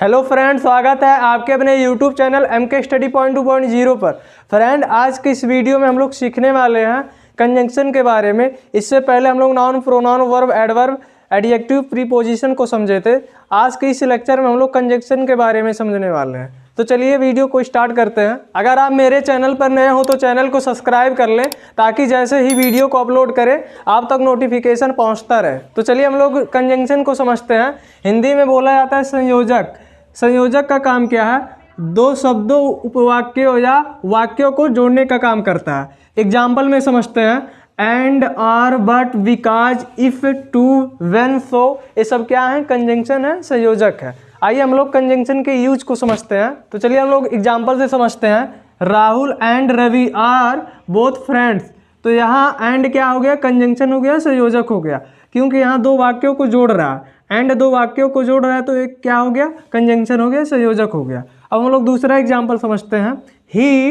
Hello friend, स्वागत है आपके अपने YouTube channel MK study point 2.0 पर। फ्रेंड, आज के इस वीडियो में हम लोग सीखने वाले हैं कंजंक्शन के बारे में। इससे पहले हम लोग noun, pronoun, verb, adverb, adjective, preposition को समझे थे। आज के इस लेक्चर में हम लोग कंजंक्शन के बारे में समझने वाले हैं। तो चलिए वीडियो को स्टार्ट करते हैं। अगर आप मेरे चैनल पर नए हो तो चैनल को सब्सक्राइब कर लें, ताकि जैसे ही वीडियो को अपलोड करें आप तक नोटिफिकेशन पहुंचता रहे। तो चलिए हम लोग कंजंक्शन को समझते हैं। हिंदी में बोला जाता है संयोजक। संयोजक का काम क्या है? दो शब्दों, उपवाक्यों या वाक्यों को जोड़ने का काम करता है। एग्जाम्पल में समझते हैं। And, or, but, because, if, to, when, so, ये सब क्या है? कंजंक्शन है, संयोजक है। आइए हम लोग कंजंक्शन के यूज को समझते हैं। तो चलिए हम लोग एग्जाम्पल से समझते हैं। Rahul and Ravi are both friends. तो यहाँ एंड क्या हो गया? कंजंक्शन हो गया, संयोजक हो गया, क्योंकि यहाँ दो वाक्यों को जोड़ रहा है। एंड दो वाक्यों को जोड़ रहा है तो एक क्या हो गया? कंजंक्शन हो गया, संयोजक हो गया। अब हम लोग दूसरा एग्जाम्पल समझते हैं। He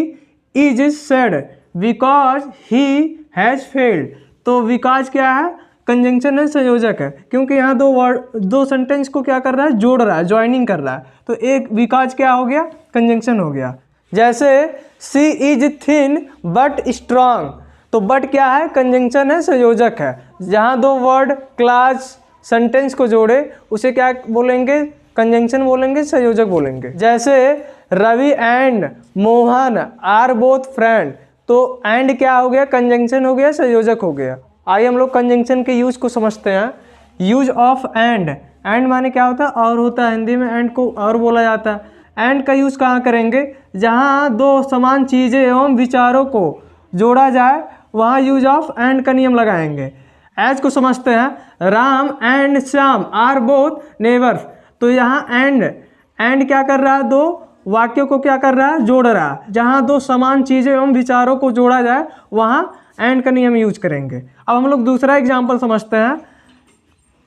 is sad because he has failed. तो बिकॉज क्या है? कंजंक्शन है, संयोजक है, क्योंकि यहाँ दो सेंटेंस को क्या कर रहा है? जोड़ रहा है, ज्वाइनिंग कर रहा है। तो एक बिकॉज क्या हो गया? कंजंक्शन हो गया। जैसे सी इज थिन बट स्ट्रांग। तो बट क्या है? कंजंक्शन है, संयोजक है। जहाँ दो वर्ड, क्लास, सेंटेंस को जोड़े उसे क्या बोलेंगे? कंजंक्शन बोलेंगे, संयोजक बोलेंगे। जैसे Ravi and Mohan are both friend. तो एंड क्या हो गया? कंजंक्शन हो गया, संयोजक हो गया। आइए हम लोग कंजंक्शन के यूज को समझते हैं। Use of and. एंड माने क्या होता है? और होता है। हिंदी में एंड को और बोला जाता है। एंड का यूज कहाँ करेंगे? जहाँ दो समान चीज़ें एवं विचारों को जोड़ा जाए वहाँ यूज ऑफ एंड का नियम लगाएंगे। एज को समझते हैं। Ram and Shyam are both neighbours. तो यहाँ एंड क्या कर रहा है? दो वाक्यों को क्या कर रहा है? जोड़ रहा है। जहाँ दो समान चीज़ें एवं विचारों को जोड़ा जाए वहाँ एंड का नियम यूज करेंगे। अब हम लोग दूसरा एग्जाम्पल समझते हैं।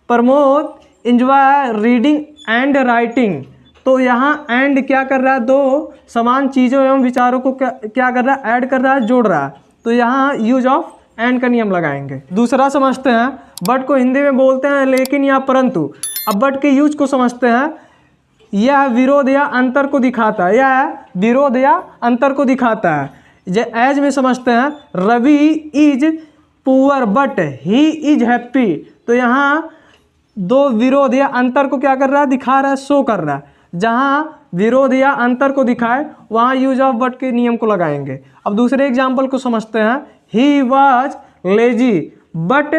Pramod enjoy reading and writing. तो यहाँ एंड क्या कर रहा है? दो समान चीज़ों एवं विचारों को क्या कर रहा है? ऐड कर रहा है, जोड़ रहा है। तो यहाँ यूज ऑफ एंड का नियम लगाएंगे। दूसरा समझते हैं। बट को हिंदी में बोलते हैं लेकिन या परंतु। अब बट के यूज को समझते हैं। यह विरोध या अंतर को दिखाता है। यह विरोध या अंतर को दिखाता है। एज में समझते हैं। Ravi is poor but he is happy. तो यहाँ दो विरोध या अंतर को क्या कर रहा है? दिखा रहा है, शो कर रहा है। जहाँ विरोध या अंतर को दिखाए वहाँ यूज ऑफ बट के नियम को लगाएंगे। अब दूसरे एग्जाम्पल को समझते हैं। He was lazy but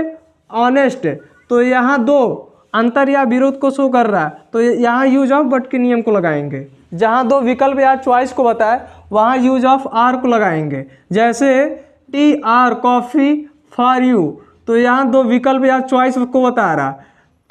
honest. तो यहाँ दो अंतर या विरोध को शो कर रहा है, तो यहाँ यूज ऑफ बट के नियम को लगाएंगे। जहाँ दो विकल्प या चॉइस को बताए वहाँ यूज ऑफ आर को लगाएंगे। जैसे T R coffee for you. तो यहाँ दो विकल्प या चॉइस को बता रहा,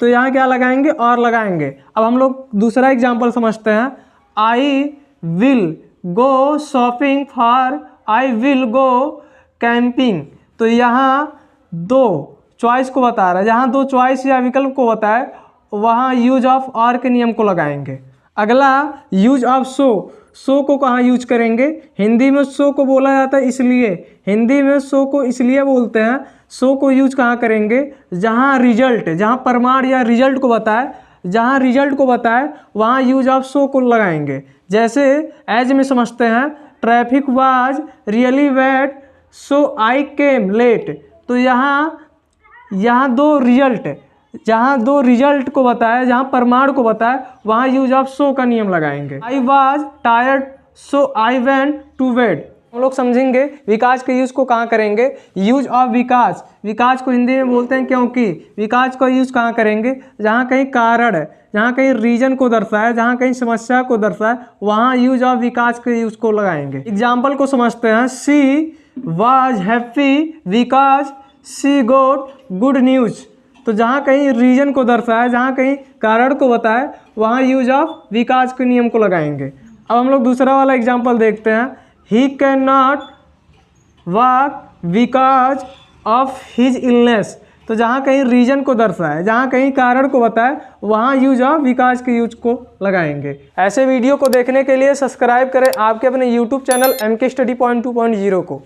तो यहाँ क्या लगाएंगे? और लगाएंगे। अब हम लोग दूसरा एग्जाम्पल समझते हैं। I will go shopping for I will go camping. तो यहाँ दो चॉइस को बता रहा है। जहाँ दो चॉइस या विकल्प को बताए वहाँ यूज ऑफ और के नियम को लगाएंगे। अगला यूज ऑफ सो। सो को कहाँ यूज करेंगे? हिंदी में सो को बोला जाता है इसलिए, हिंदी में सो को इसलिए बोलते हैं। सो को यूज कहाँ करेंगे? जहाँ रिजल्ट, जहाँ प्रमाण या रिजल्ट को बताए, जहाँ रिजल्ट को बताए वहाँ यूज ऑफ सो को लगाएंगे। जैसे एज में समझते हैं। Traffic was really bad so I came late. तो यहाँ दो रिजल्ट, जहाँ दो रिजल्ट को बताया, जहाँ प्रमाण को बताया वहाँ यूज ऑफ सो का नियम लगाएंगे। I was tired so I went to bed. हम लोग समझेंगे विकास के यूज को कहाँ करेंगे। यूज ऑफ विकास। विकास को हिंदी में बोलते हैं क्योंकि। विकास का यूज कहाँ करेंगे? जहाँ कहीं कारण है, जहाँ कहीं रीजन को दर्शाए, जहाँ कहीं समस्या को दर्शाए वहाँ यूज ऑफ विकास के यूज को लगाएंगे। एग्जाम्पल को समझते हैं। She was happy because she got good news. तो जहाँ कहीं रीजन को दर्शाए, जहाँ कहीं कारण को बताए वहाँ यूज ऑफ विकास के नियम को लगाएंगे। अब हम लोग दूसरा वाला एग्जाम्पल देखते हैं। He can not walk because of his illness. तो जहाँ कहीं रीजन को दर्शाए, जहाँ कहीं कारण को बताए वहाँ यूज ऑफ विकास के यूज को लगाएंगे। ऐसे वीडियो को देखने के लिए सब्सक्राइब करें आपके अपने YouTube channel MK study point 2.0 को।